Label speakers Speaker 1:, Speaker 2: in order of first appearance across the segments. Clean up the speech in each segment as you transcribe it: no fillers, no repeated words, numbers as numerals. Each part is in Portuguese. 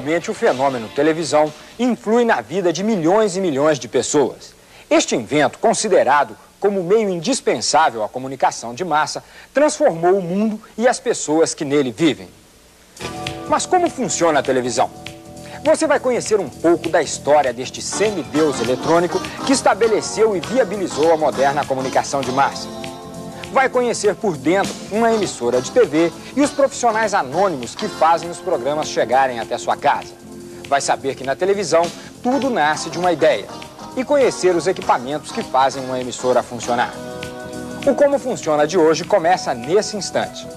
Speaker 1: Atualmente, o fenômeno televisão influi na vida de milhões e milhões de pessoas. Este invento, considerado como meio indispensável à comunicação de massa, transformou o mundo e as pessoas que nele vivem. Mas como funciona a televisão? Você vai conhecer um pouco da história deste semideus eletrônico que estabeleceu e viabilizou a moderna comunicação de massa. Vai conhecer por dentro uma emissora de TV e os profissionais anônimos que fazem os programas chegarem até sua casa. Vai saber que na televisão tudo nasce de uma ideia e conhecer os equipamentos que fazem uma emissora funcionar. O Como Funciona de hoje começa nesse instante.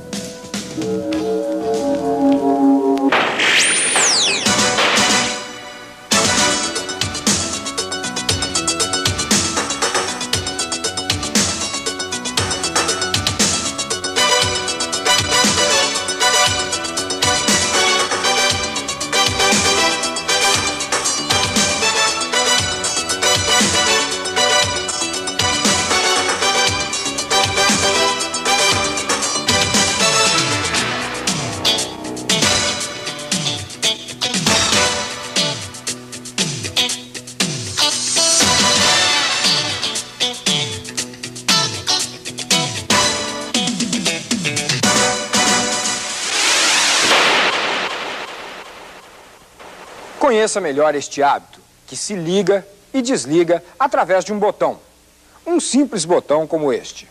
Speaker 1: Conheça melhor este hábito, que se liga e desliga através de um botão. Um simples botão como este.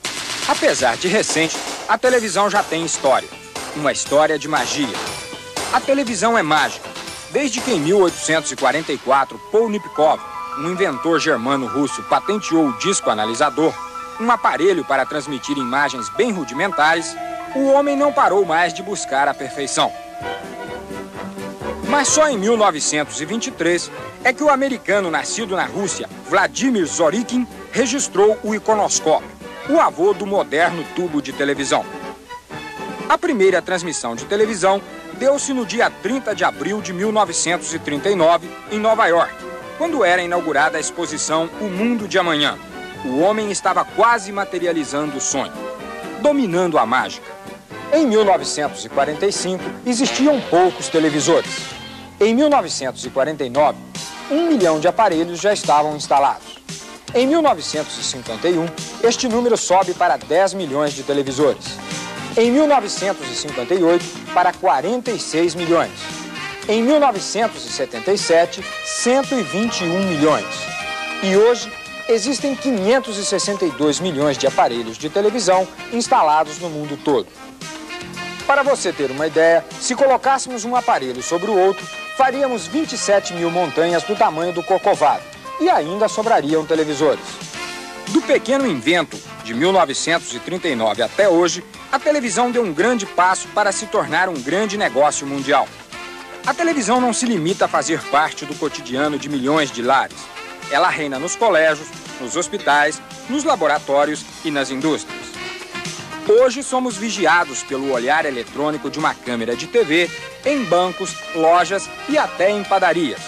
Speaker 1: Apesar de recente, a televisão já tem história. Uma história de magia. A televisão é mágica. Desde que em 1844, Paul Nipkow, um inventor germano-russo, patenteou o disco analisador, um aparelho para transmitir imagens bem rudimentares, o homem não parou mais de buscar a perfeição. Mas só em 1923 é que o americano nascido na Rússia, Vladimir Zorikin, registrou o iconoscópio, o avô do moderno tubo de televisão. A primeira transmissão de televisão deu-se no dia 30 de abril de 1939, em Nova York, quando era inaugurada a exposição O Mundo de Amanhã. O homem estava quase materializando o sonho, dominando a mágica. Em 1945, existiam poucos televisores. Em 1949, 1 milhão de aparelhos já estavam instalados. Em 1951, este número sobe para 10 milhões de televisores. Em 1958, para 46 milhões. Em 1977, 121 milhões. E hoje, existem 562 milhões de aparelhos de televisão instalados no mundo todo. Para você ter uma ideia, se colocássemos um aparelho sobre o outro, faríamos 27 mil montanhas do tamanho do Corcovado e ainda sobrariam televisores. Do pequeno invento de 1939 até hoje, a televisão deu um grande passo para se tornar um grande negócio mundial. A televisão não se limita a fazer parte do cotidiano de milhões de lares. Ela reina nos colégios, nos hospitais, nos laboratórios e nas indústrias. Hoje somos vigiados pelo olhar eletrônico de uma câmera de TV em bancos, lojas e até em padarias.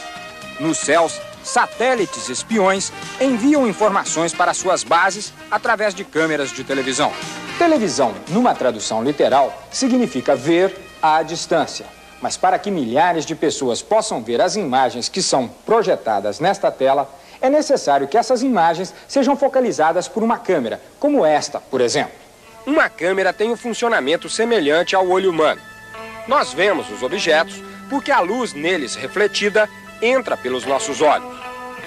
Speaker 1: Nos céus, satélites espiões enviam informações para suas bases através de câmeras de televisão. Televisão, numa tradução literal, significa ver à distância. Mas para que milhares de pessoas possam ver as imagens que são projetadas nesta tela, é necessário que essas imagens sejam focalizadas por uma câmera, como esta, por exemplo. Uma câmera tem um funcionamento semelhante ao olho humano. Nós vemos os objetos porque a luz neles refletida entra pelos nossos olhos.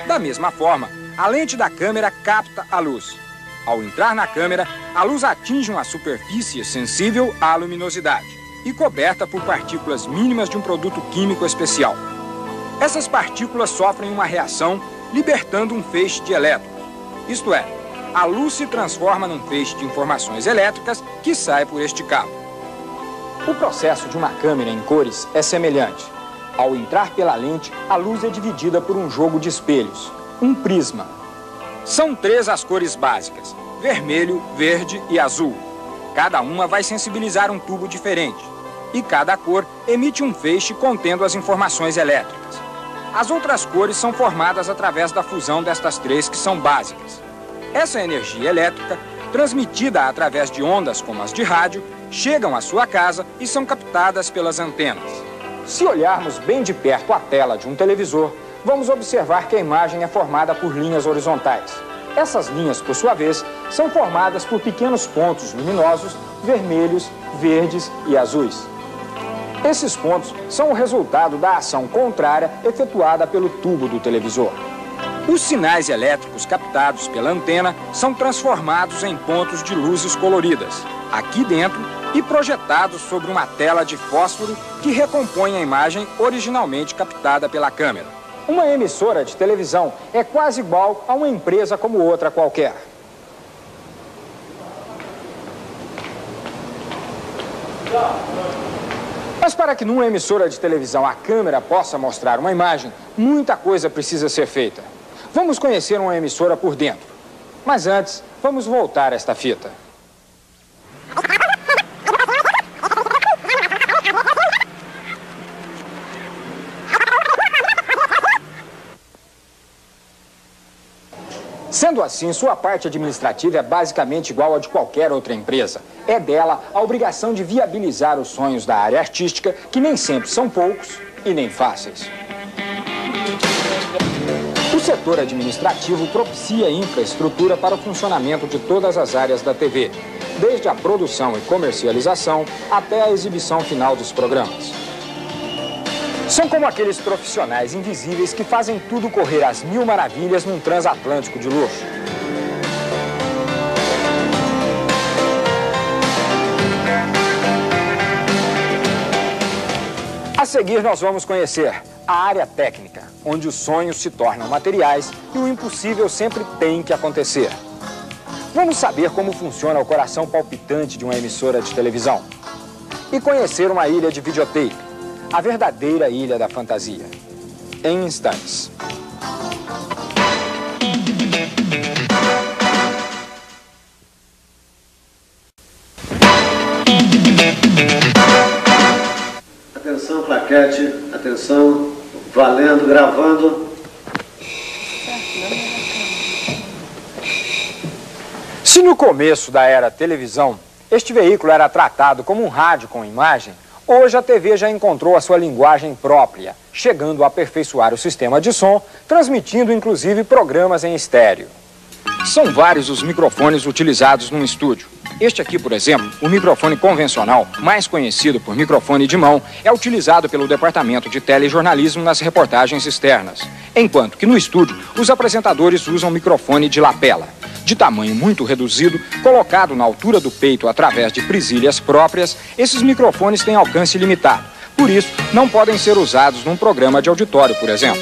Speaker 1: Da mesma forma, a lente da câmera capta a luz. Ao entrar na câmera, a luz atinge uma superfície sensível à luminosidade e coberta por partículas mínimas de um produto químico especial. Essas partículas sofrem uma reação, libertando um feixe de elétrons. Isto é, a luz se transforma num feixe de informações elétricas que sai por este cabo. O processo de uma câmera em cores é semelhante. Ao entrar pela lente, a luz é dividida por um jogo de espelhos, um prisma. São 3 as cores básicas: vermelho, verde e azul. Cada uma vai sensibilizar um tubo diferente. E cada cor emite um feixe contendo as informações elétricas. As outras cores são formadas através da fusão destas 3 que são básicas. Essa energia elétrica, transmitida através de ondas como as de rádio, chegam à sua casa e são captadas pelas antenas. Se olharmos bem de perto a tela de um televisor, vamos observar que a imagem é formada por linhas horizontais. Essas linhas, por sua vez, são formadas por pequenos pontos luminosos, vermelhos, verdes e azuis. Esses pontos são o resultado da ação contrária efetuada pelo tubo do televisor. Os sinais elétricos captados pela antena são transformados em pontos de luzes coloridas, aqui dentro, e projetados sobre uma tela de fósforo que recompõe a imagem originalmente captada pela câmera. Uma emissora de televisão é quase igual a uma empresa como outra qualquer. Mas para que numa emissora de televisão a câmera possa mostrar uma imagem, muita coisa precisa ser feita. Vamos conhecer uma emissora por dentro. Mas antes, vamos voltar a esta fita. Sendo assim, sua parte administrativa é basicamente igual a de qualquer outra empresa. É dela a obrigação de viabilizar os sonhos da área artística, que nem sempre são poucos e nem fáceis. O setor administrativo propicia infraestrutura para o funcionamento de todas as áreas da TV, desde a produção e comercialização até a exibição final dos programas. São como aqueles profissionais invisíveis que fazem tudo correr às mil maravilhas num transatlântico de luxo. A seguir, nós vamos conhecer a área técnica, onde os sonhos se tornam materiais e o impossível sempre tem que acontecer. Vamos saber como funciona o coração palpitante de uma emissora de televisão. E conhecer uma ilha de videotape, a verdadeira ilha da fantasia. Em instantes.
Speaker 2: Atenção, plaquete. Atenção. Valendo, gravando.
Speaker 1: Se no começo da era televisão, este veículo era tratado como um rádio com imagem, hoje a TV já encontrou a sua linguagem própria, chegando a aperfeiçoar o sistema de som, transmitindo inclusive programas em estéreo. São vários os microfones utilizados num estúdio. Este aqui, por exemplo, o microfone convencional, mais conhecido por microfone de mão, é utilizado pelo departamento de telejornalismo nas reportagens externas, enquanto que no estúdio os apresentadores usam microfone de lapela. De tamanho muito reduzido, colocado na altura do peito através de presilhas próprias, esses microfones têm alcance limitado. Por isso, não podem ser usados num programa de auditório, por exemplo.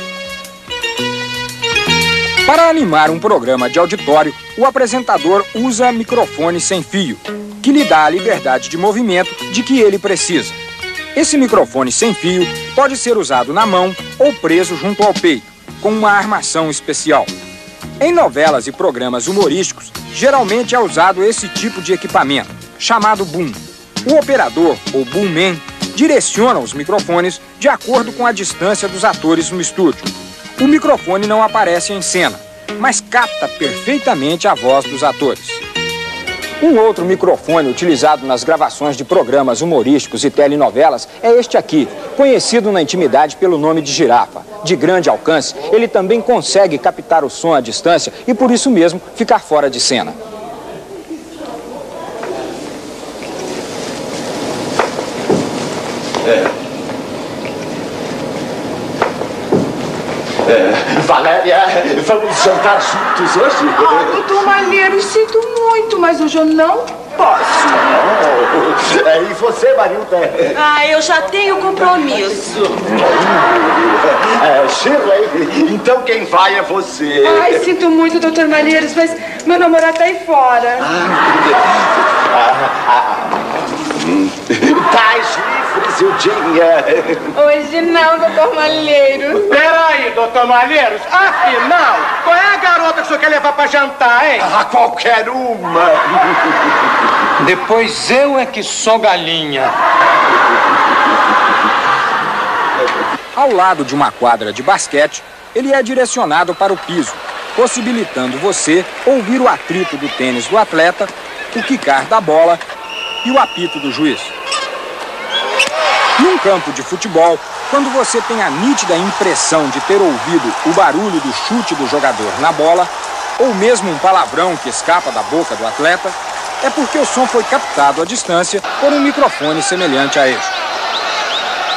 Speaker 1: Para animar um programa de auditório, o apresentador usa microfone sem fio, que lhe dá a liberdade de movimento de que ele precisa. Esse microfone sem fio pode ser usado na mão ou preso junto ao peito, com uma armação especial. Em novelas e programas humorísticos, geralmente é usado esse tipo de equipamento, chamado boom. O operador, ou boomman, direciona os microfones de acordo com a distância dos atores no estúdio. O microfone não aparece em cena, mas capta perfeitamente a voz dos atores. Um outro microfone utilizado nas gravações de programas humorísticos e telenovelas é este aqui, conhecido na intimidade pelo nome de girafa. De grande alcance, ele também consegue captar o som à distância e, por isso mesmo, ficar fora de cena.
Speaker 2: Valéria, vamos jantar juntos hoje?
Speaker 3: Muito maneiro, sinto muito, mas hoje eu não posso.
Speaker 2: E você, Marilda?
Speaker 3: Eu já tenho compromisso.
Speaker 2: Shirley, então quem vai é você.
Speaker 3: Ai, sinto muito, Dr. Malheiros, mas meu namorado tá aí fora.
Speaker 2: Tais livres, eu diria.
Speaker 3: Hoje não, Dr. Malheiros.
Speaker 4: Peraí, doutor Malheiros, afinal, qual é a garota que o senhor quer levar pra jantar, hein?
Speaker 2: Qualquer uma.
Speaker 4: Depois eu é que sou galinha.
Speaker 1: Ao lado de uma quadra de basquete, ele é direcionado para o piso, possibilitando você ouvir o atrito do tênis do atleta, o quicar da bola e o apito do juiz. Num campo de futebol, quando você tem a nítida impressão de ter ouvido o barulho do chute do jogador na bola, ou mesmo um palavrão que escapa da boca do atleta, é porque o som foi captado à distância por um microfone semelhante a este.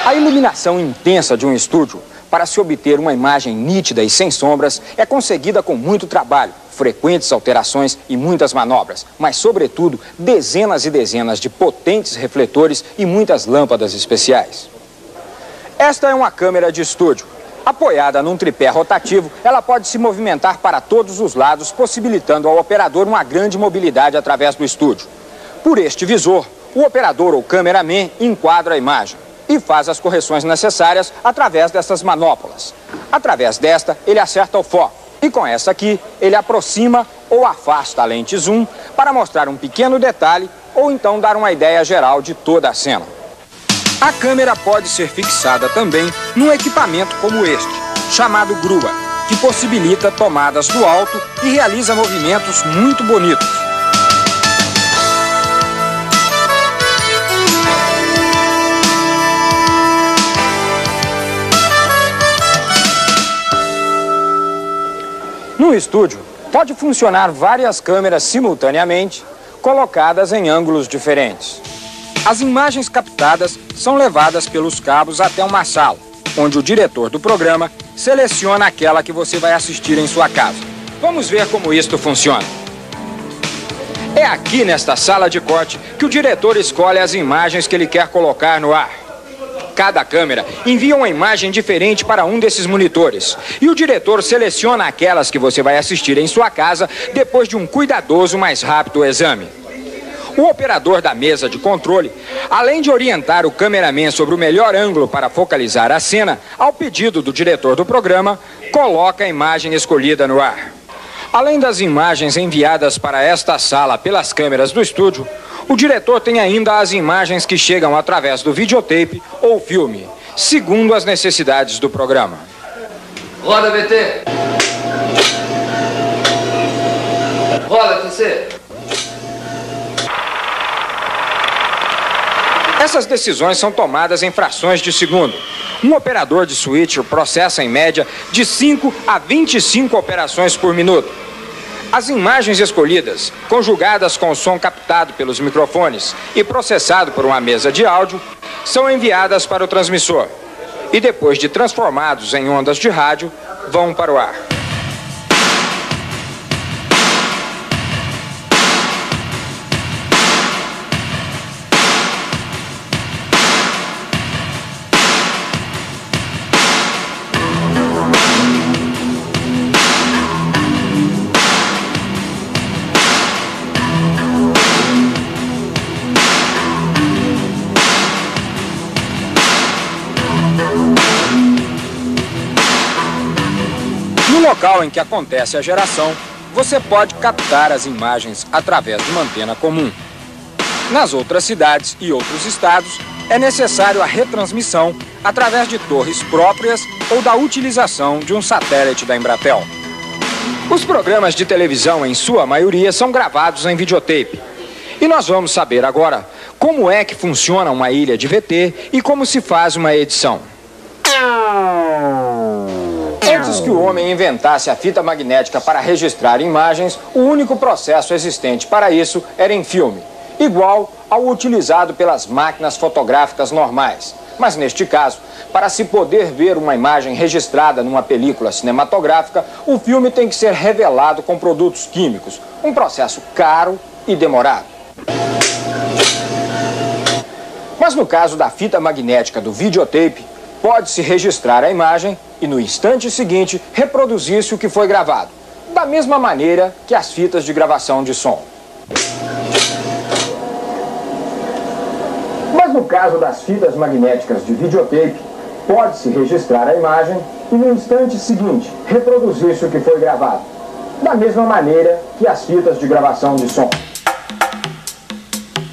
Speaker 1: A iluminação intensa de um estúdio, para se obter uma imagem nítida e sem sombras, é conseguida com muito trabalho, frequentes alterações e muitas manobras, mas, sobretudo, dezenas e dezenas de potentes refletores e muitas lâmpadas especiais. Esta é uma câmera de estúdio. Apoiada num tripé rotativo, ela pode se movimentar para todos os lados, possibilitando ao operador uma grande mobilidade através do estúdio. Por este visor, o operador ou cameraman enquadra a imagem e faz as correções necessárias através dessas manoplas. Através desta, ele acerta o foco. E com essa aqui, ele aproxima ou afasta a lente zoom para mostrar um pequeno detalhe ou então dar uma ideia geral de toda a cena. A câmera pode ser fixada também num equipamento como este, chamado grua, que possibilita tomadas do alto e realiza movimentos muito bonitos. No estúdio, pode funcionar várias câmeras simultaneamente, colocadas em ângulos diferentes. As imagens captadas são levadas pelos cabos até uma sala, onde o diretor do programa seleciona aquela que você vai assistir em sua casa. Vamos ver como isto funciona. É aqui nesta sala de corte que o diretor escolhe as imagens que ele quer colocar no ar. Cada câmera envia uma imagem diferente para um desses monitores e o diretor seleciona aquelas que você vai assistir em sua casa depois de um cuidadoso, mais rápido exame. O operador da mesa de controle, além de orientar o cameraman sobre o melhor ângulo para focalizar a cena, ao pedido do diretor do programa, coloca a imagem escolhida no ar. Além das imagens enviadas para esta sala pelas câmeras do estúdio, o diretor tem ainda as imagens que chegam através do videotape ou filme, segundo as necessidades do programa.
Speaker 5: Roda, VT. Roda, TC.
Speaker 1: Essas decisões são tomadas em frações de segundo. Um operador de switcher processa em média de 5 a 25 operações por minuto. As imagens escolhidas, conjugadas com o som captado pelos microfones e processado por uma mesa de áudio, são enviadas para o transmissor e, depois de transformados em ondas de rádio, vão para o ar. No local em que acontece a geração, você pode captar as imagens através de uma antena comum. Nas outras cidades e outros estados, é necessário a retransmissão através de torres próprias ou da utilização de um satélite da Embratel. Os programas de televisão, em sua maioria, são gravados em videotape. E nós vamos saber agora como é que funciona uma ilha de VT e como se faz uma edição. Antes que o homem inventasse a fita magnética para registrar imagens, o único processo existente para isso era em filme, igual ao utilizado pelas máquinas fotográficas normais. Mas neste caso, para se poder ver uma imagem registrada numa película cinematográfica, o filme tem que ser revelado com produtos químicos, um processo caro e demorado. Mas no caso da fita magnética do videotape, pode-se registrar a imagem e no instante seguinte reproduzir-se o que foi gravado, da mesma maneira que as fitas de gravação de som. Mas no caso das fitas magnéticas de videotape, pode-se registrar a imagem e no instante seguinte reproduzir-se o que foi gravado, da mesma maneira que as fitas de gravação de som.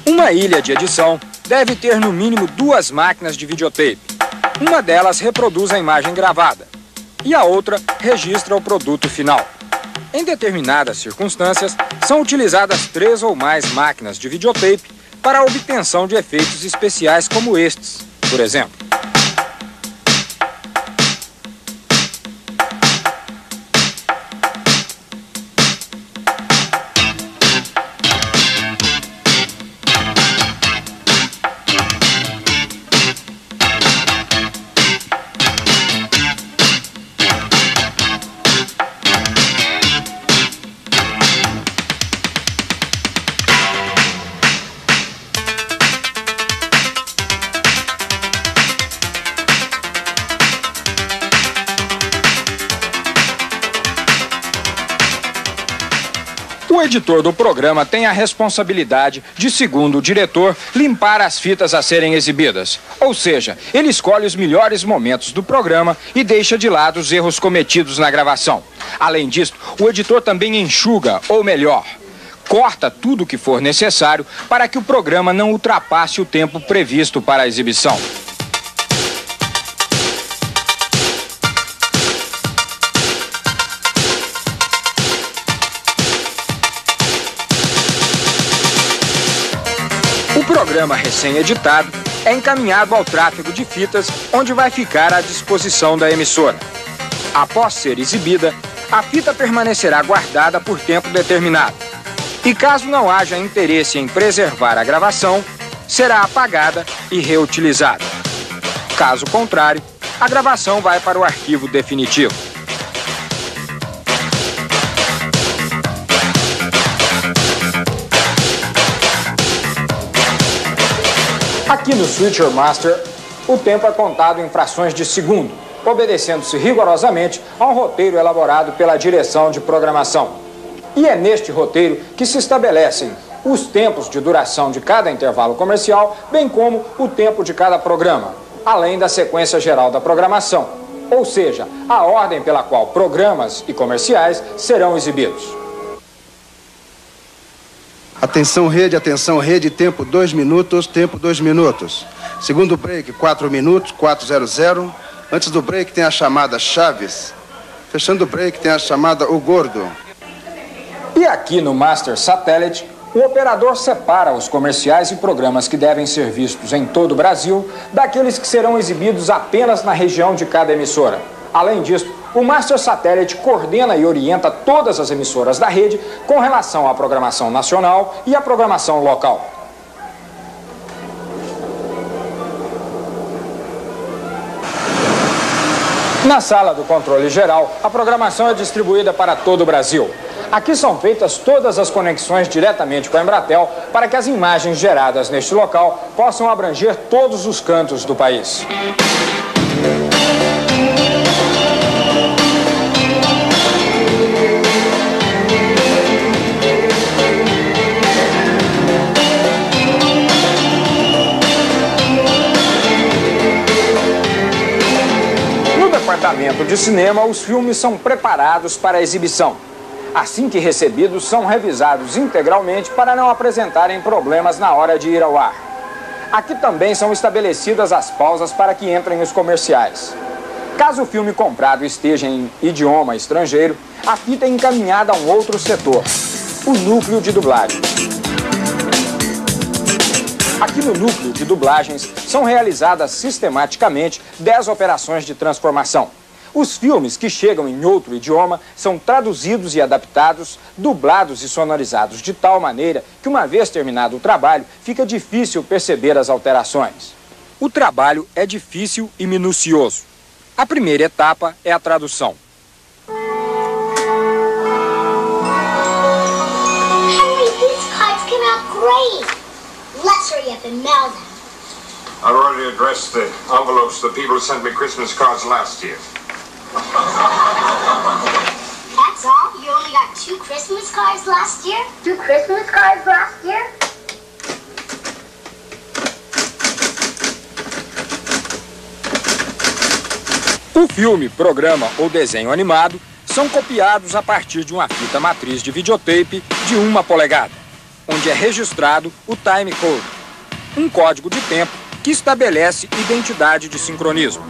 Speaker 1: Uma ilha de edição deve ter no mínimo 2 máquinas de videotape. Uma delas reproduz a imagem gravada e a outra registra o produto final. Em determinadas circunstâncias, são utilizadas 3 ou mais máquinas de videotape para a obtenção de efeitos especiais como estes, por exemplo. O editor do programa tem a responsabilidade de, segundo o diretor, limpar as fitas a serem exibidas. Ou seja, ele escolhe os melhores momentos do programa e deixa de lado os erros cometidos na gravação. Além disso, o editor também enxuga, ou melhor, corta tudo o que for necessário para que o programa não ultrapasse o tempo previsto para a exibição. O programa recém-editado é encaminhado ao tráfego de fitas, onde vai ficar à disposição da emissora. Após ser exibida, a fita permanecerá guardada por tempo determinado. E caso não haja interesse em preservar a gravação, será apagada e reutilizada. Caso contrário, a gravação vai para o arquivo definitivo. Aqui no Switcher Master, o tempo é contado em frações de segundo, obedecendo-se rigorosamente a um roteiro elaborado pela direção de programação. E é neste roteiro que se estabelecem os tempos de duração de cada intervalo comercial, bem como o tempo de cada programa, além da sequência geral da programação, ou seja, a ordem pela qual programas e comerciais serão exibidos.
Speaker 6: Atenção rede, tempo 2 minutos, tempo 2 minutos. Segundo break, 4 minutos, 4:00. Antes do break tem a chamada Chaves. Fechando o break tem a chamada O Gordo.
Speaker 1: E aqui no Master Satellite, o operador separa os comerciais e programas que devem ser vistos em todo o Brasil daqueles que serão exibidos apenas na região de cada emissora. Além disso, o Master Satellite coordena e orienta todas as emissoras da rede com relação à programação nacional e à programação local. Na sala do controle geral, a programação é distribuída para todo o Brasil. Aqui são feitas todas as conexões diretamente com a Embratel para que as imagens geradas neste local possam abranger todos os cantos do país. No departamento de cinema, os filmes são preparados para a exibição. Assim que recebidos, são revisados integralmente para não apresentarem problemas na hora de ir ao ar. Aqui também são estabelecidas as pausas para que entrem os comerciais. Caso o filme comprado esteja em idioma estrangeiro, a fita é encaminhada a um outro setor, o núcleo de dublagem. Aqui no núcleo de dublagens são realizadas sistematicamente 10 operações de transformação. Os filmes que chegam em outro idioma são traduzidos e adaptados, dublados e sonorizados de tal maneira que, uma vez terminado o trabalho, fica difícil perceber as alterações. O trabalho é difícil e minucioso. A primeira etapa é a tradução.
Speaker 7: Henry, these cards came out great. Let's hurry up and mail them. I've already addressed the envelopes to the people who sent me Christmas cards last year.
Speaker 8: That's all? You only got 2 Christmas cards last year? 2 Christmas cards last year?
Speaker 1: O filme, programa ou desenho animado são copiados a partir de uma fita matriz de videotape de 1 polegada, onde é registrado o time code, um código de tempo que estabelece identidade de sincronismo.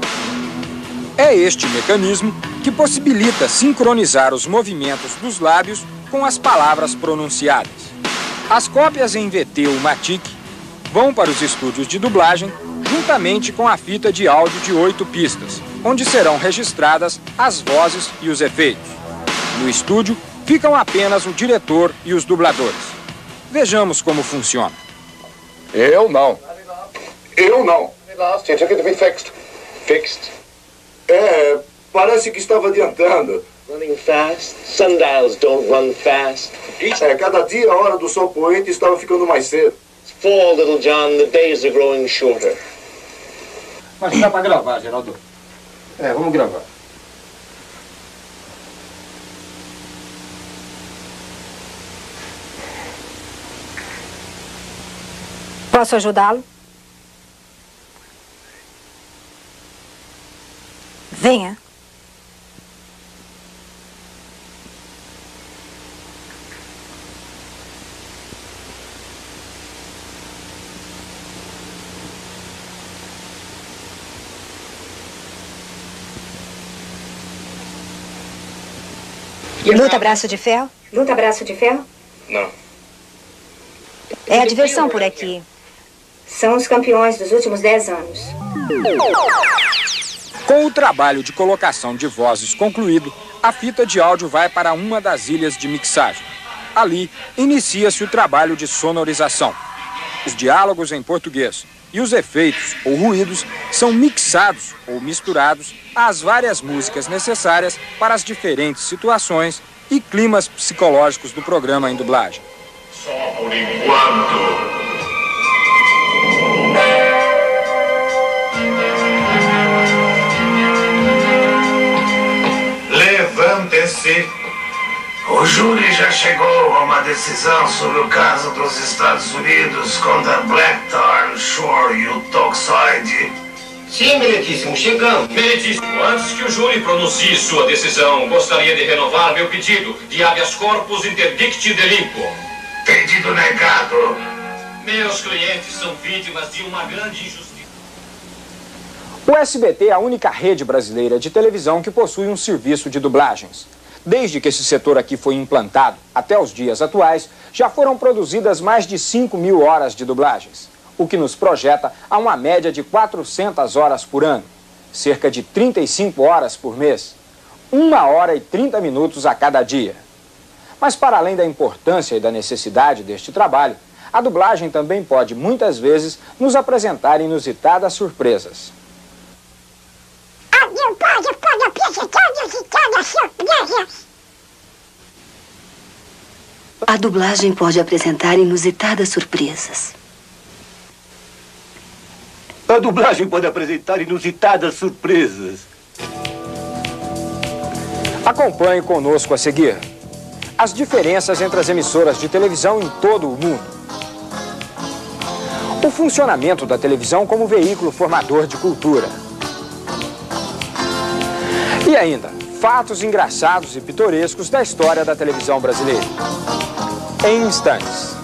Speaker 1: É este mecanismo que possibilita sincronizar os movimentos dos lábios com as palavras pronunciadas. As cópias em VT ou Matic vão para os estúdios de dublagem juntamente com a fita de áudio de 8 pistas, onde serão registradas as vozes e os efeitos. No estúdio ficam apenas o diretor e os dubladores. Vejamos como funciona.
Speaker 2: Eu não. Last year took it to be fixed. Fixed? Parece que estava adiantando.
Speaker 9: Running fast? Sundials don't run fast.
Speaker 2: Cada dia a hora do sol poente estava ficando mais cedo.
Speaker 9: It's fall, little John. The days are growing shorter.
Speaker 4: Mas dá pra gravar, Geraldo?
Speaker 6: Vamos gravar.
Speaker 10: Posso ajudá-lo? Venha. Luta braço de ferro?
Speaker 3: Luta braço de ferro?
Speaker 2: Não.
Speaker 10: É a diversão por aqui.
Speaker 3: São os campeões dos últimos 10 anos.
Speaker 1: Com o trabalho de colocação de vozes concluído, a fita de áudio vai para uma das ilhas de mixagem. Ali, inicia-se o trabalho de sonorização. Os diálogos em português e os efeitos ou ruídos são mixados ou misturados às várias músicas necessárias para as diferentes situações e climas psicológicos do programa em dublagem.
Speaker 7: Só por enquanto. Levante-se. O júri já chegou a uma decisão sobre o caso dos Estados Unidos contra Blackthorn, Shore e o Toxoid.
Speaker 4: Sim, meritíssimo, chegamos.
Speaker 11: Meritíssimo, antes que o júri pronuncie sua decisão, gostaria de renovar meu pedido de habeas corpus interdicti delinquo.
Speaker 7: Pedido negado.
Speaker 11: Meus clientes são vítimas de uma grande injustiça.
Speaker 1: O SBT é a única rede brasileira de televisão que possui um serviço de dublagens. Desde que esse setor aqui foi implantado até os dias atuais, já foram produzidas mais de 5.000 horas de dublagens, o que nos projeta a uma média de 400 horas por ano, cerca de 35 horas por mês, 1 hora e 30 minutos a cada dia. Mas para além da importância e da necessidade deste trabalho, a dublagem também pode, muitas vezes, nos apresentar inusitadas surpresas.
Speaker 12: A dublagem pode apresentar inusitadas surpresas.
Speaker 2: A dublagem pode apresentar inusitadas surpresas.
Speaker 1: Acompanhe conosco a seguir as diferenças entre as emissoras de televisão em todo o mundo. O funcionamento da televisão como veículo formador de cultura. E ainda, fatos engraçados e pitorescos da história da televisão brasileira. Em instantes.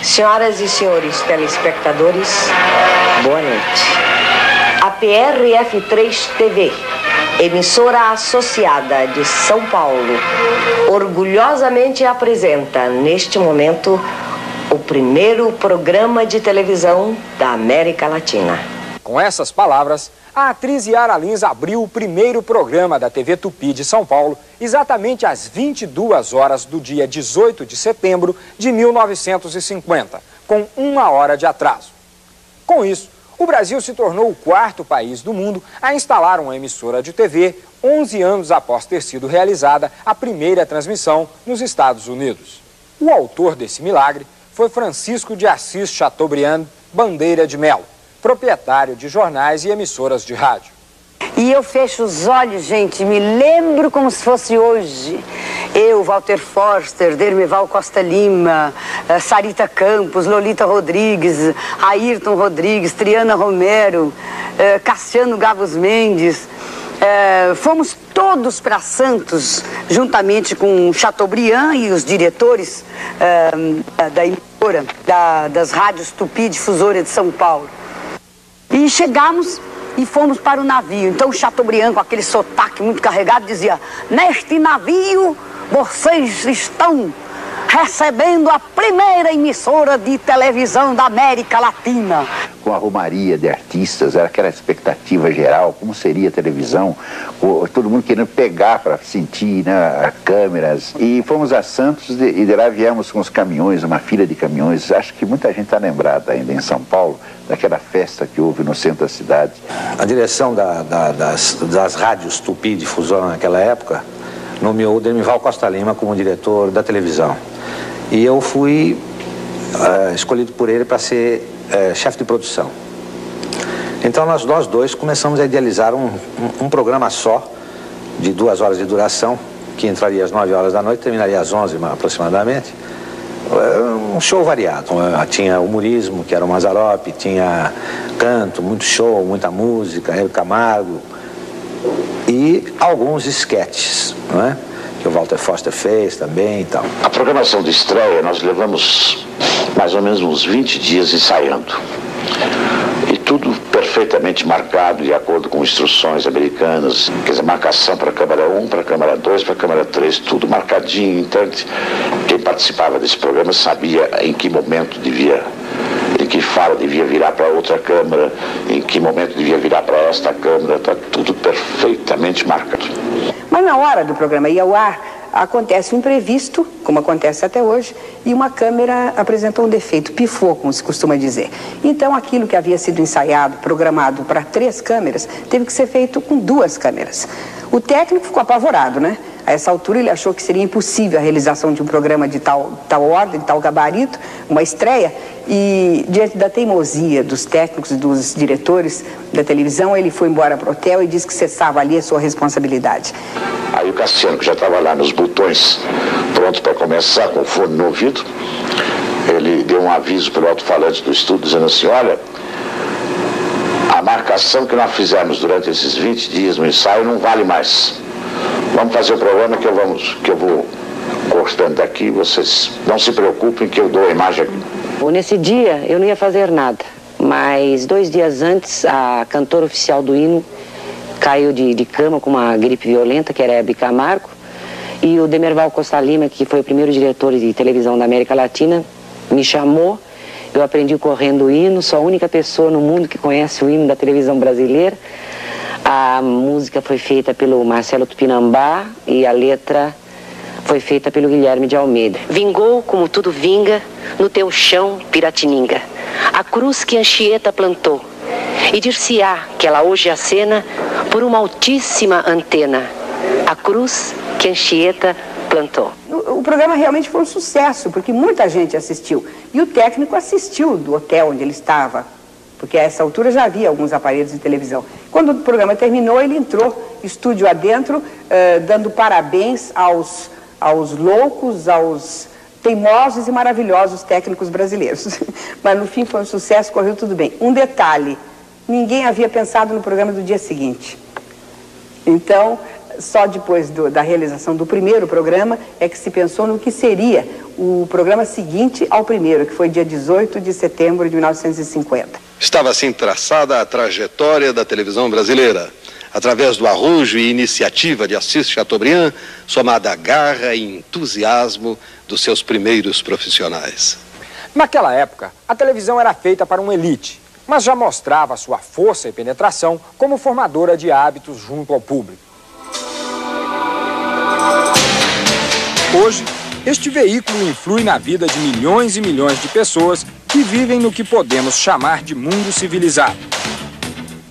Speaker 13: Senhoras e senhores telespectadores, boa noite. A PRF3 TV, emissora associada de São Paulo, orgulhosamente apresenta, neste momento, o primeiro programa de televisão da América Latina.
Speaker 1: Com essas palavras, a atriz Yara Lins abriu o primeiro programa da TV Tupi de São Paulo, exatamente às 22 horas do dia 18 de setembro de 1950, com 1 hora de atraso. Com isso, o O Brasil se tornou o quarto país do mundo a instalar uma emissora de TV 11 anos após ter sido realizada a primeira transmissão nos Estados Unidos. O autor desse milagre foi Francisco de Assis Chateaubriand Bandeira de Mello, proprietário de jornais e emissoras de rádio.
Speaker 14: E eu fecho os olhos, gente, me lembro como se fosse hoje. Eu, Walter Forster, Dermival Costa Lima, Sarita Campos, Lolita Rodrigues, Ayrton Rodrigues, Triana Romero, Cassiano Gavos Mendes. Fomos todos para Santos, juntamente com Chateaubriand e os diretores da emissora, das rádios Tupi Difusora de São Paulo. E chegamos e fomos para o navio. Então o Chateaubriand, com aquele sotaque muito carregado, dizia: neste navio vocês estão recebendo a primeira emissora de televisão da América Latina.
Speaker 15: Com a romaria de artistas, era aquela expectativa geral, como seria a televisão, todo mundo querendo pegar para sentir, né, câmeras. E fomos a Santos e de lá viemos com os caminhões, uma fila de caminhões. Acho que muita gente está lembrada ainda em São Paulo, daquela festa que houve no centro da cidade.
Speaker 16: A direção das rádios Tupi Difusora naquela época nomeou o Dermival Costa Lima como diretor da televisão. E eu fui escolhido por ele para ser chefe de produção. Então nós dois começamos a idealizar um programa só, de 2 horas de duração, que entraria às 9 horas da noite, terminaria às 11 aproximadamente. Um show variado. Tinha humorismo, que era o Mazzaropi, tinha canto, muito show, muita música, Hélio Camargo, e alguns esquetes, não é? Que o Walter Forster fez também e tal.
Speaker 7: A programação de estreia nós levamos mais ou menos uns 20 dias ensaiando. E tudo perfeitamente marcado de acordo com instruções americanas. Quer dizer, marcação para a câmera 1, para a câmera 2, para a câmera 3, tudo marcadinho. Então, quem participava desse programa sabia em que momento em que fala devia virar para outra câmera, em que momento devia virar para esta câmera, está tudo perfeitamente marcado.
Speaker 14: Mas na hora do programa ir ao ar, acontece um imprevisto, como acontece até hoje, e uma câmera apresentou um defeito, pifou, como se costuma dizer. Então aquilo que havia sido ensaiado, programado para 3 câmeras, teve que ser feito com 2 câmeras. O técnico ficou apavorado, né? A essa altura ele achou que seria impossível a realização de um programa de tal ordem, de tal gabarito, uma estreia, e diante da teimosia dos técnicos e dos diretores da televisão, ele foi embora para o hotel e disse que cessava ali a sua responsabilidade.
Speaker 7: Aí o Cassiano, que já estava lá nos botões, pronto para começar, com o fone no ouvido, ele deu um aviso pelo alto-falante do estúdio, dizendo assim: olha, a marcação que nós fizemos durante esses 20 dias no ensaio não vale mais. Vamos fazer o programa que eu vou cortando daqui, vocês não se preocupem que eu dou a imagem aqui.
Speaker 13: Nesse dia eu não ia fazer nada, mas 2 dias antes a cantora oficial do hino caiu de cama com uma gripe violenta, que era Hebe Camargo, e o Dermival Costa Lima, que foi o primeiro diretor de televisão da América Latina, me chamou. Eu aprendi correndo o hino, sou a única pessoa no mundo que conhece o hino da televisão brasileira. A música foi feita pelo Marcelo Tupinambá e a letra foi feita pelo Guilherme de Almeida. Vingou como tudo vinga no teu chão, Piratininga, a cruz que Anchieta plantou, e dir-se-á que ela hoje acena por uma altíssima antena, a cruz que Anchieta plantou. O programa realmente foi um sucesso, porque muita gente assistiu. E o técnico assistiu do hotel onde ele estava, porque a essa altura já havia alguns aparelhos de televisão. Quando o programa terminou, ele entrou estúdio adentro, dando parabéns aos loucos, aos teimosos e maravilhosos técnicos brasileiros. Mas no fim foi um sucesso, correu tudo bem. Um detalhe, ninguém havia pensado no programa do dia seguinte. Então, só depois da realização do primeiro programa é que se pensou no que seria o programa seguinte ao primeiro, que foi dia 18 de setembro de 1950.
Speaker 17: Estava assim traçada a trajetória da televisão brasileira, através do arrojo e iniciativa de Assis Chateaubriand, somada à garra e entusiasmo dos seus primeiros profissionais.
Speaker 1: Naquela época, a televisão era feita para uma elite, mas já mostrava sua força e penetração como formadora de hábitos junto ao público. Hoje, este veículo influi na vida de milhões e milhões de pessoas que vivem no que podemos chamar de mundo civilizado.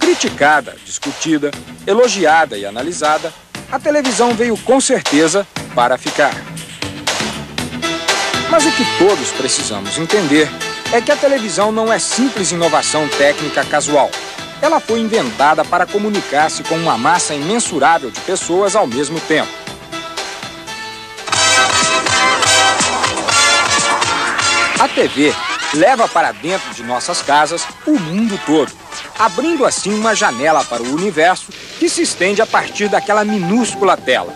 Speaker 1: Criticada, discutida, elogiada e analisada, a televisão veio com certeza para ficar. Mas o que todos precisamos entender é que a televisão não é simples inovação técnica casual. Ela foi inventada para comunicar-se com uma massa imensurável de pessoas ao mesmo tempo. A TV leva para dentro de nossas casas o mundo todo, abrindo assim uma janela para o universo que se estende a partir daquela minúscula tela.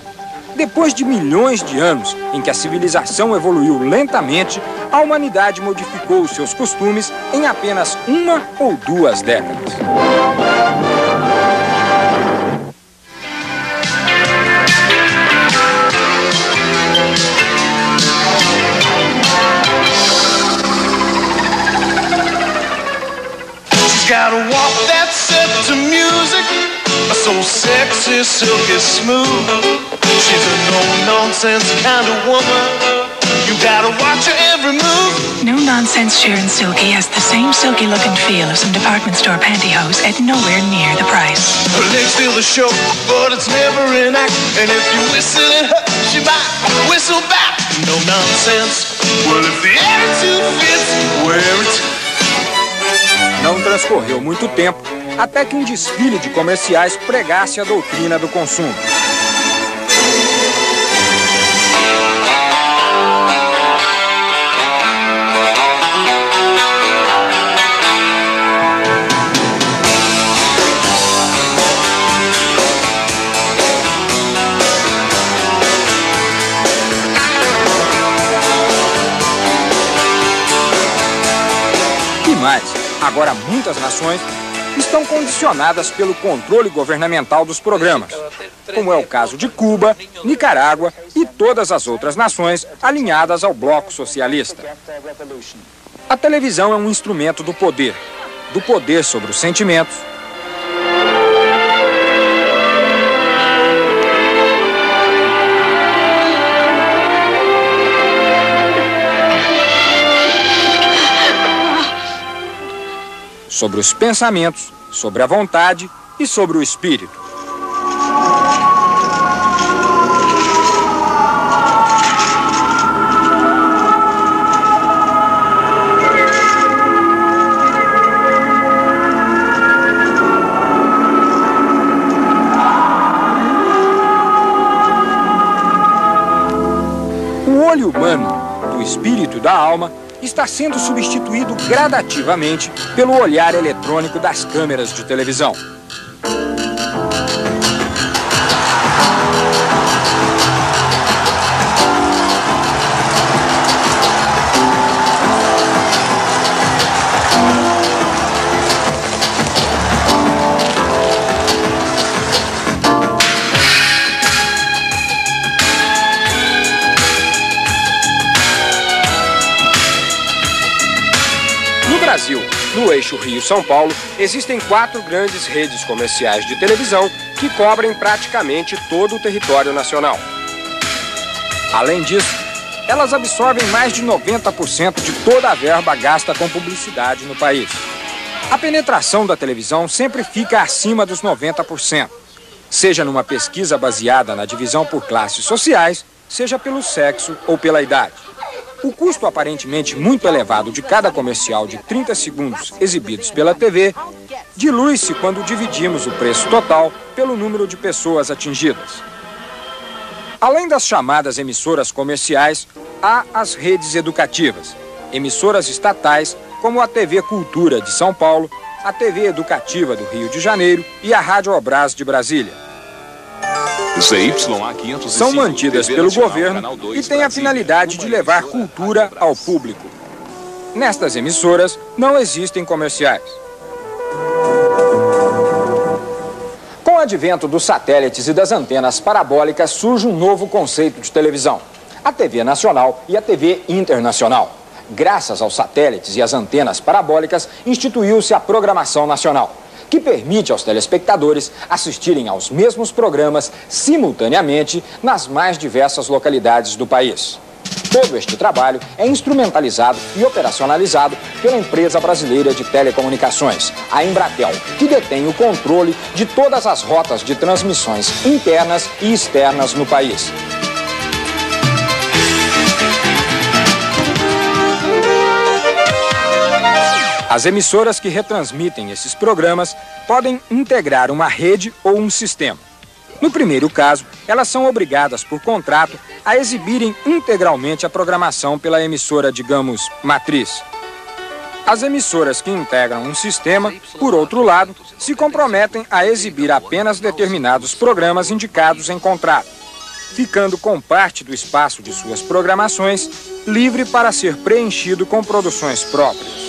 Speaker 1: Depois de milhões de anos em que a civilização evoluiu lentamente, a humanidade modificou os seus costumes em apenas 1 ou 2 décadas.
Speaker 18: Got a walk that's set to music, so sexy, silky smooth. She's a no-nonsense kind of woman. You gotta watch her every move.
Speaker 19: No Nonsense Sharon Silky has the same silky look and feel of some department store pantyhose at nowhere near the price.
Speaker 18: Her legs steal the show, but it's never an act. And if you whistle at her, she might whistle back. No nonsense. Well, if the attitude fits, wear it.
Speaker 1: Não transcorreu muito tempo até que um desfile de comerciais pregasse a doutrina do consumo. E mais, agora muitas nações estão condicionadas pelo controle governamental dos programas, como é o caso de Cuba, Nicarágua e todas as outras nações alinhadas ao bloco socialista. A televisão é um instrumento do poder sobre os sentimentos, sobre os pensamentos, sobre a vontade e sobre o espírito. O olho humano, do espírito e da alma, está sendo substituído gradativamente pelo olhar eletrônico das câmeras de televisão. No Brasil, no eixo Rio-São Paulo, existem 4 grandes redes comerciais de televisão que cobrem praticamente todo o território nacional. Além disso, elas absorvem mais de 90% de toda a verba gasta com publicidade no país. A penetração da televisão sempre fica acima dos 90%, seja numa pesquisa baseada na divisão por classes sociais, seja pelo sexo ou pela idade. O custo aparentemente muito elevado de cada comercial de 30 segundos exibidos pela TV dilui-se quando dividimos o preço total pelo número de pessoas atingidas. Além das chamadas emissoras comerciais, há as redes educativas, emissoras estatais como a TV Cultura de São Paulo, a TV Educativa do Rio de Janeiro e a Rádio Obras de Brasília. São mantidas pelo governo e têm a finalidade de levar cultura ao público. Nestas emissoras não existem comerciais. Com o advento dos satélites e das antenas parabólicas, surge um novo conceito de televisão: a TV nacional e a TV internacional. Graças aos satélites e às antenas parabólicas, instituiu-se a programação nacional, que permite aos telespectadores assistirem aos mesmos programas simultaneamente nas mais diversas localidades do país. Todo este trabalho é instrumentalizado e operacionalizado pela empresa brasileira de telecomunicações, a Embratel, que detém o controle de todas as rotas de transmissões internas e externas no país. As emissoras que retransmitem esses programas podem integrar uma rede ou um sistema. No primeiro caso, elas são obrigadas por contrato a exibirem integralmente a programação pela emissora, digamos, matriz. As emissoras que integram um sistema, por outro lado, se comprometem a exibir apenas determinados programas indicados em contrato, ficando com parte do espaço de suas programações livre para ser preenchido com produções próprias.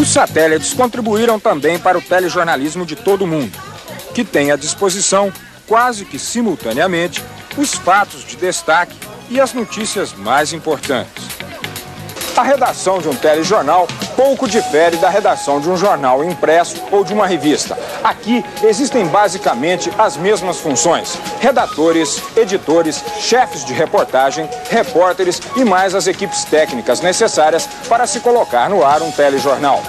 Speaker 1: Os satélites contribuíram também para o telejornalismo de todo o mundo, que tem à disposição, quase que simultaneamente, os fatos de destaque e as notícias mais importantes. A redação de um telejornal pouco difere da redação de um jornal impresso ou de uma revista. Aqui existem basicamente as mesmas funções: redatores, editores, chefes de reportagem, repórteres e mais as equipes técnicas necessárias para se colocar no ar um telejornal.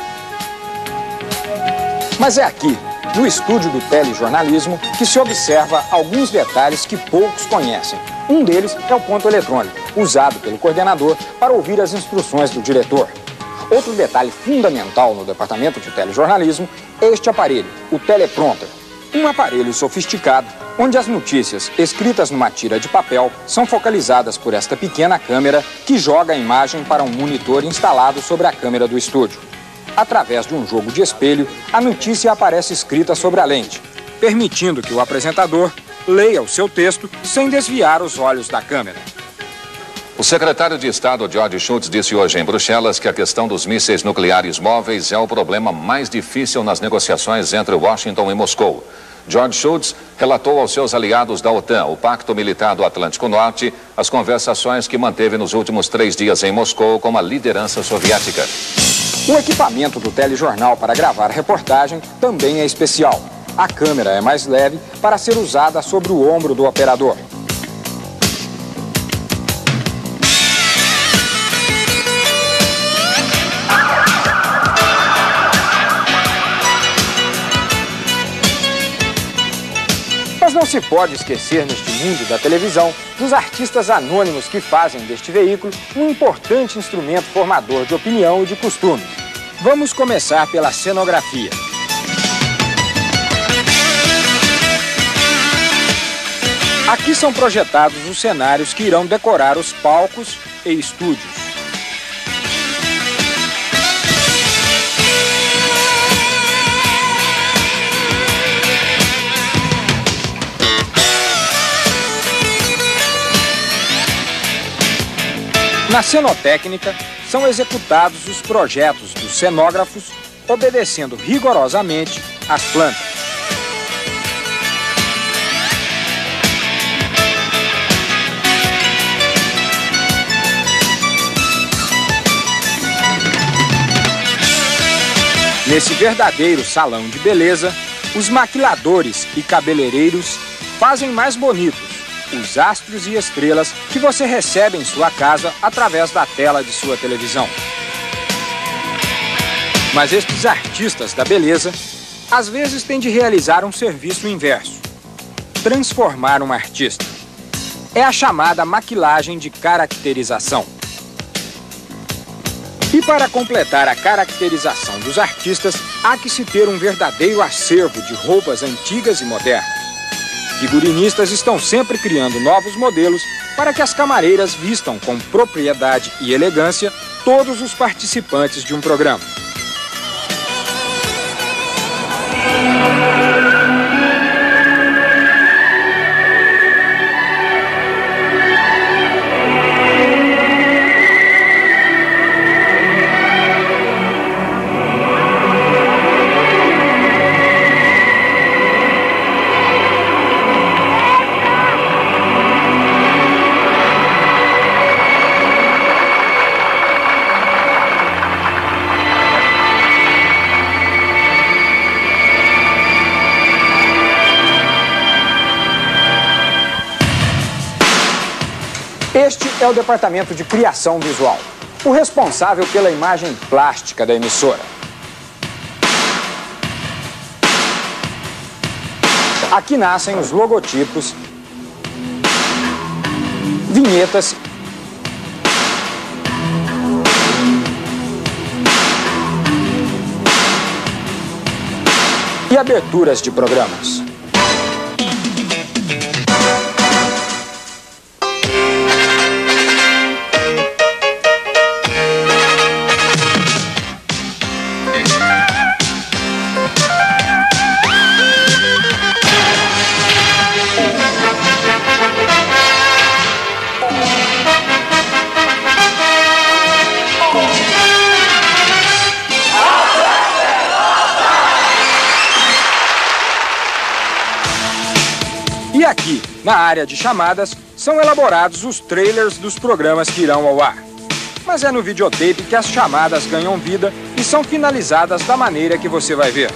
Speaker 1: Mas é aqui, no estúdio do telejornalismo, que se observa alguns detalhes que poucos conhecem. Um deles é o ponto eletrônico, usado pelo coordenador para ouvir as instruções do diretor. Outro detalhe fundamental no departamento de telejornalismo é este aparelho, o teleprompter. Um aparelho sofisticado, onde as notícias escritas numa tira de papel são focalizadas por esta pequena câmera que joga a imagem para um monitor instalado sobre a câmera do estúdio. Através de um jogo de espelho, a notícia aparece escrita sobre a lente, permitindo que o apresentador leia o seu texto sem desviar os olhos da câmera.
Speaker 20: O secretário de Estado, George Shultz, disse hoje em Bruxelas que a questão dos mísseis nucleares móveis é o problema mais difícil nas negociações entre Washington e Moscou. George Shultz relatou aos seus aliados da OTAN, o Pacto Militar do Atlântico Norte, as conversações que manteve nos últimos 3 dias em Moscou com a liderança soviética.
Speaker 1: O equipamento do telejornal para gravar reportagem também é especial. A câmera é mais leve para ser usada sobre o ombro do operador. Mas não se pode esquecer neste mundo da televisão dos artistas anônimos que fazem deste veículo um importante instrumento formador de opinião e de costumes. Vamos começar pela cenografia. Aqui são projetados os cenários que irão decorar os palcos e estúdios. Na cenotécnica, são executados os projetos dos cenógrafos, obedecendo rigorosamente às plantas. Nesse verdadeiro salão de beleza, os maquiladores e cabeleireiros fazem mais bonitos os astros e estrelas que você recebe em sua casa através da tela de sua televisão. Mas estes artistas da beleza, às vezes têm de realizar um serviço inverso: transformar um artista. É a chamada maquilagem de caracterização. E para completar a caracterização dos artistas, há que se ter um verdadeiro acervo de roupas antigas e modernas. Figurinistas estão sempre criando novos modelos para que as camareiras vistam com propriedade e elegância todos os participantes de um programa. é o departamento de criação visual, o responsável pela imagem plástica da emissora. Aqui nascem os logotipos, vinhetas e aberturas de programas. E aqui, na área de chamadas, são elaborados os trailers dos programas que irão ao ar. Mas é no videotape que as chamadas ganham vida e são finalizadas da maneira que você vai ver.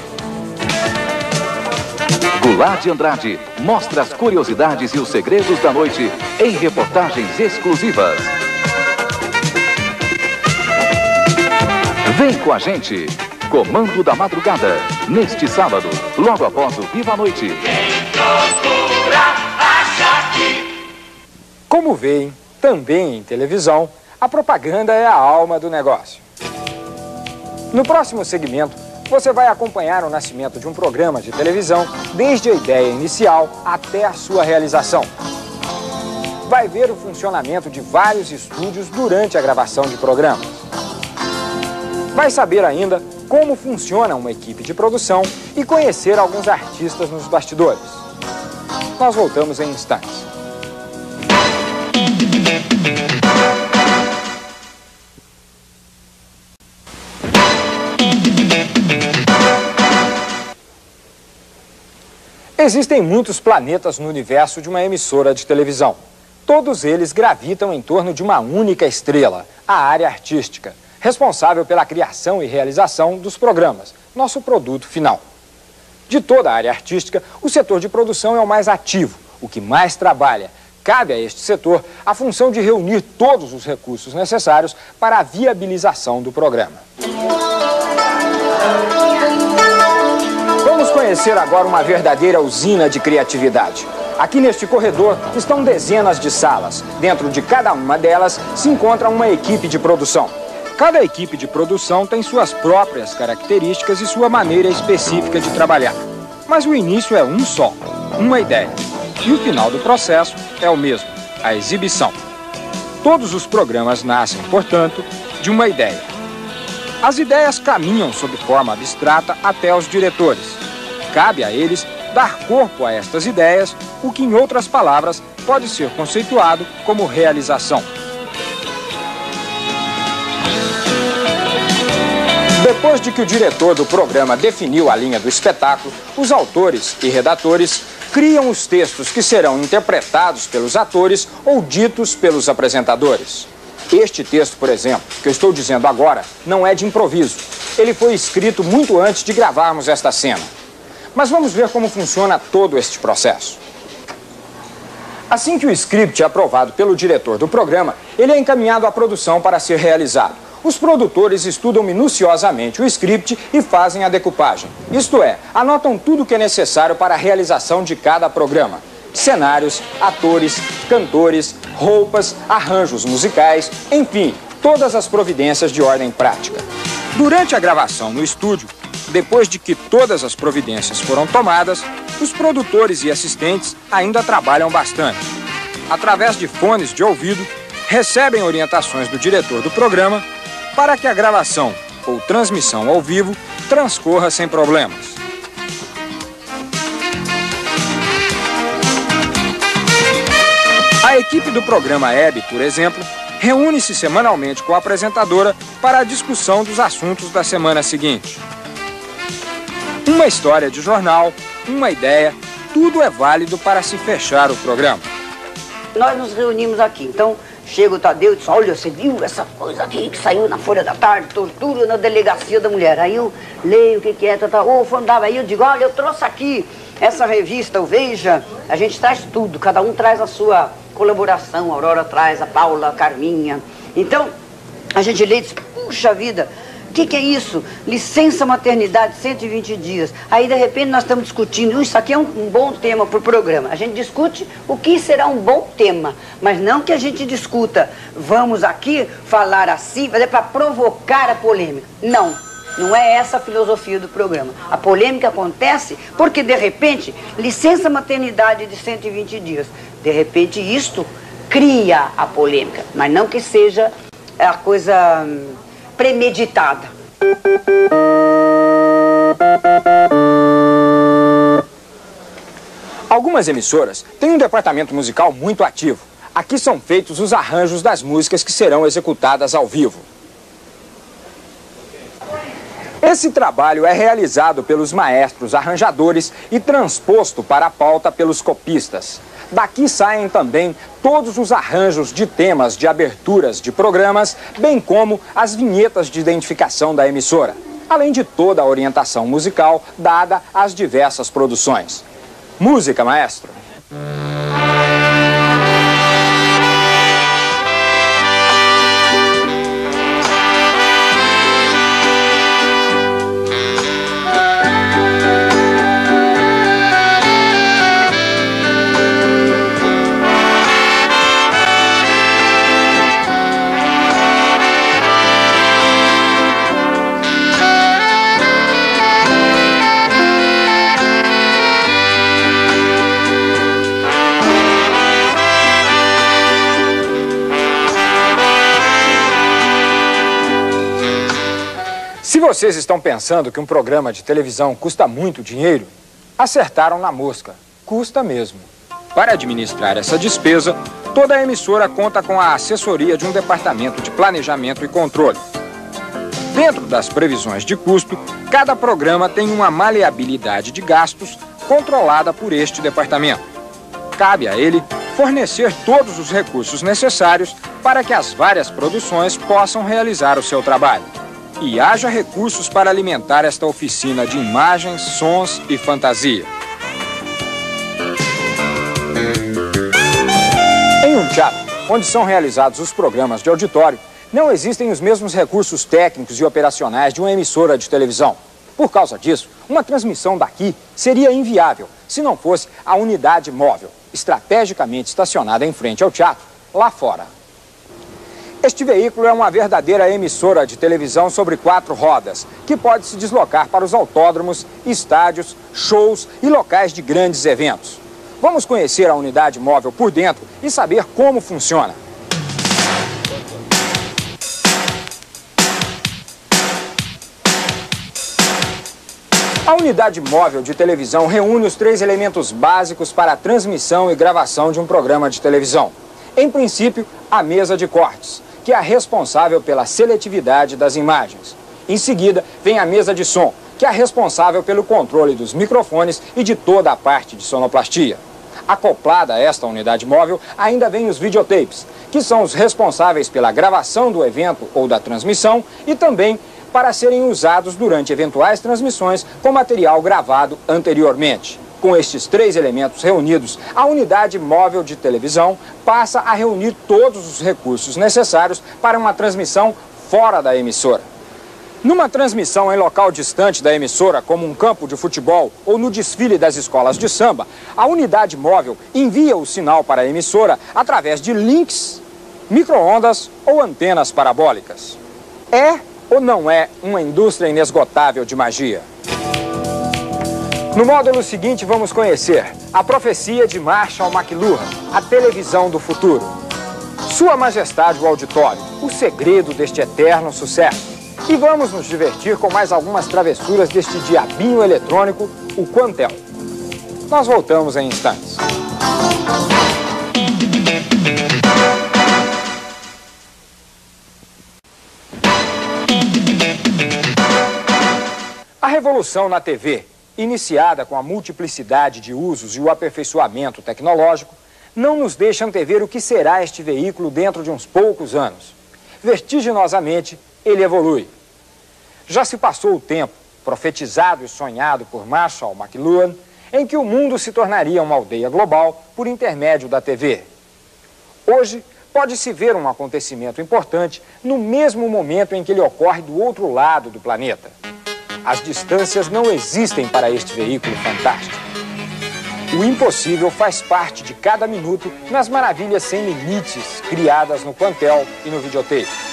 Speaker 21: Goulart de Andrade mostra as curiosidades e os segredos da noite em reportagens exclusivas. Vem com a gente! Comando da Madrugada, neste sábado, logo após o Viva a Noite.
Speaker 1: Como veem, também em televisão, a propaganda é a alma do negócio. No próximo segmento, você vai acompanhar o nascimento de um programa de televisão, desde a ideia inicial até a sua realização. Vai ver o funcionamento de vários estúdios durante a gravação de programas. Vai saber ainda como funciona uma equipe de produção e conhecer alguns artistas nos bastidores. Nós voltamos em instantes. Existem muitos planetas no universo de uma emissora de televisão. Todos eles gravitam em torno de uma única estrela, a área artística, responsável pela criação e realização dos programas, nosso produto final. De toda a área artística, o setor de produção é o mais ativo, o que mais trabalha. Cabe a este setor a função de reunir todos os recursos necessários para a viabilização do programa. Vamos conhecer agora uma verdadeira usina de criatividade. Aqui neste corredor estão dezenas de salas. Dentro de cada uma delas se encontra uma equipe de produção. Cada equipe de produção tem suas próprias características e sua maneira específica de trabalhar. Mas o início é um só, uma ideia. E o final do processo é o mesmo, a exibição. Todos os programas nascem, portanto, de uma ideia. As ideias caminham sob forma abstrata até os diretores. Cabe a eles dar corpo a estas ideias, o que, em outras palavras, pode ser conceituado como realização. Depois de que o diretor do programa definiu a linha do espetáculo, os autores e redatores criam os textos que serão interpretados pelos atores ou ditos pelos apresentadores. Este texto, por exemplo, que eu estou dizendo agora, não é de improviso. Ele foi escrito muito antes de gravarmos esta cena. Mas vamos ver como funciona todo este processo. Assim que o script é aprovado pelo diretor do programa, ele é encaminhado à produção para ser realizado. Os produtores estudam minuciosamente o script e fazem a decupagem. Isto é, anotam tudo o que é necessário para a realização de cada programa. Cenários, atores, cantores, roupas, arranjos musicais, enfim, todas as providências de ordem prática. Durante a gravação no estúdio, depois de que todas as providências foram tomadas, os produtores e assistentes ainda trabalham bastante. Através de fones de ouvido, recebem orientações do diretor do programa para que a gravação ou transmissão ao vivo transcorra sem problemas. A equipe do programa Hebe, por exemplo, reúne-se semanalmente com a apresentadora para a discussão dos assuntos da semana seguinte. Uma história de jornal, uma ideia, tudo é válido para se fechar o programa.
Speaker 14: Nós nos reunimos aqui, então chega o Tadeu e diz, olha, você viu essa coisa aqui que saiu na Folha da Tarde, tortura na delegacia da mulher. Aí eu leio o que é, aí eu digo, olha, eu trouxe aqui essa revista, o Veja, a gente traz tudo, cada um traz a sua colaboração, a Aurora traz, a Paula, a Carminha. Então, a gente lê e diz, puxa vida, o que é isso? Licença maternidade, 120 dias. Aí, de repente, nós estamos discutindo, isso aqui é um bom tema para o programa. A gente discute o que será um bom tema, mas não que a gente discuta, vamos aqui falar assim, mas é para provocar a polêmica. Não, não é essa a filosofia do programa. A polêmica acontece porque, de repente, licença maternidade de 120 dias. De repente, isto cria a polêmica, mas não que seja a coisa premeditada.
Speaker 1: Algumas emissoras têm um departamento musical muito ativo. Aqui são feitos os arranjos das músicas que serão executadas ao vivo. Esse trabalho é realizado pelos maestros arranjadores e transposto para a pauta pelos copistas. Daqui saem também todos os arranjos de temas de aberturas de programas, bem como as vinhetas de identificação da emissora, além de toda a orientação musical dada às diversas produções. Música, maestro! Se vocês estão pensando que um programa de televisão custa muito dinheiro, acertaram na mosca. Custa mesmo. Para administrar essa despesa, toda a emissora conta com a assessoria de um departamento de planejamento e controle. Dentro das previsões de custo, cada programa tem uma maleabilidade de gastos controlada por este departamento. Cabe a ele fornecer todos os recursos necessários para que as várias produções possam realizar o seu trabalho. E haja recursos para alimentar esta oficina de imagens, sons e fantasia. Em um teatro, onde são realizados os programas de auditório, não existem os mesmos recursos técnicos e operacionais de uma emissora de televisão. Por causa disso, uma transmissão daqui seria inviável se não fosse a unidade móvel, estrategicamente estacionada em frente ao teatro, lá fora. Este veículo é uma verdadeira emissora de televisão sobre 4 rodas, que pode se deslocar para os autódromos, estádios, shows e locais de grandes eventos. Vamos conhecer a unidade móvel por dentro e saber como funciona. A unidade móvel de televisão reúne os 3 elementos básicos para a transmissão e gravação de um programa de televisão. Em princípio, a mesa de cortes, que é a responsável pela seletividade das imagens. Em seguida, vem a mesa de som, que é a responsável pelo controle dos microfones e de toda a parte de sonoplastia. Acoplada a esta unidade móvel, ainda vem os videotapes, que são os responsáveis pela gravação do evento ou da transmissão e também para serem usados durante eventuais transmissões com material gravado anteriormente. Com estes 3 elementos reunidos, a unidade móvel de televisão passa a reunir todos os recursos necessários para uma transmissão fora da emissora. Numa transmissão em local distante da emissora, como um campo de futebol ou no desfile das escolas de samba, a unidade móvel envia o sinal para a emissora através de links, micro-ondas ou antenas parabólicas. É ou não é uma indústria inesgotável de magia? No módulo seguinte, vamos conhecer a profecia de Marshall McLuhan, a televisão do futuro. Sua Majestade o Auditório, o segredo deste eterno sucesso. E vamos nos divertir com mais algumas travessuras deste diabinho eletrônico, o Quantel. Nós voltamos em instantes. A revolução na TV, iniciada com a multiplicidade de usos e o aperfeiçoamento tecnológico, não nos deixa antever o que será este veículo dentro de uns poucos anos. Vertiginosamente, ele evolui. Já se passou o tempo, profetizado e sonhado por Marshall McLuhan, em que o mundo se tornaria uma aldeia global por intermédio da TV. Hoje, pode-se ver um acontecimento importante no mesmo momento em que ele ocorre do outro lado do planeta. As distâncias não existem para este veículo fantástico. O impossível faz parte de cada minuto nas maravilhas sem limites criadas no plantel e no videotape.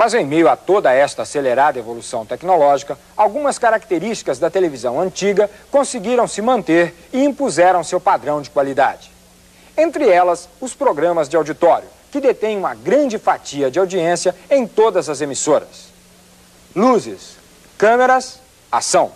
Speaker 1: Mas em meio a toda esta acelerada evolução tecnológica, algumas características da televisão antiga conseguiram se manter e impuseram seu padrão de qualidade. Entre elas, os programas de auditório, que detêm uma grande fatia de audiência em todas as emissoras. Luzes, câmeras, ação.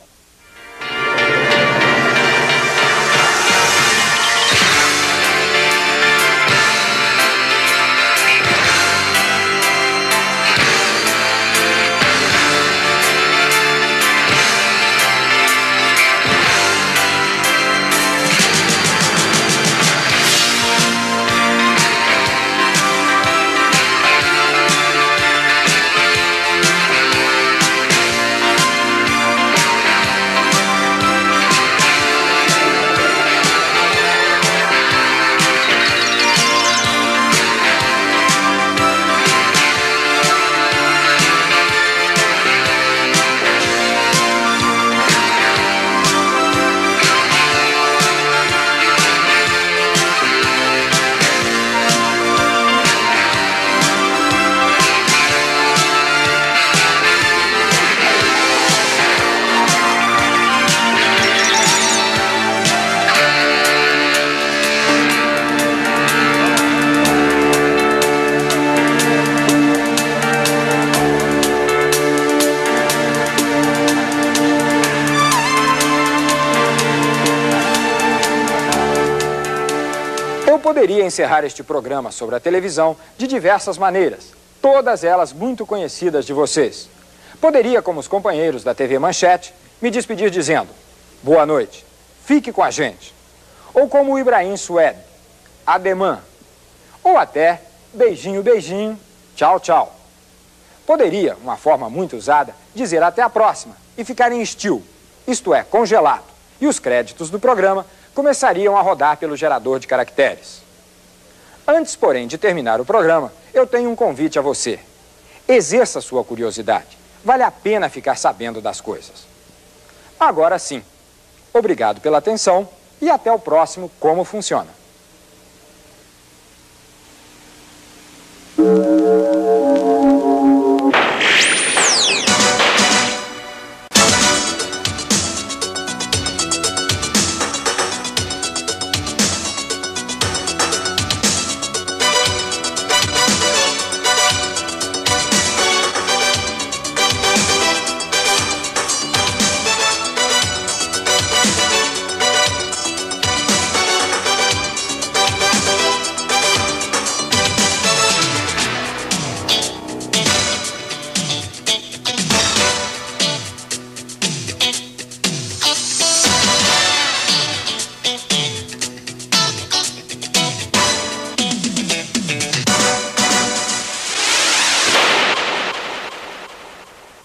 Speaker 1: Poderia encerrar este programa sobre a televisão de diversas maneiras, todas elas muito conhecidas de vocês. Poderia, como os companheiros da TV Manchete, me despedir dizendo: boa noite, fique com a gente. Ou como o Ibrahim Suede, ademã. Ou até beijinho, beijinho, tchau, tchau. Poderia, uma forma muito usada, dizer até a próxima e ficar em estilo, isto é, congelado, e os créditos do programa começariam a rodar pelo gerador de caracteres. Antes, porém, de terminar o programa, eu tenho um convite a você. Exerça sua curiosidade. Vale a pena ficar sabendo das coisas. Agora sim. Obrigado pela atenção e até o próximo Como Funciona.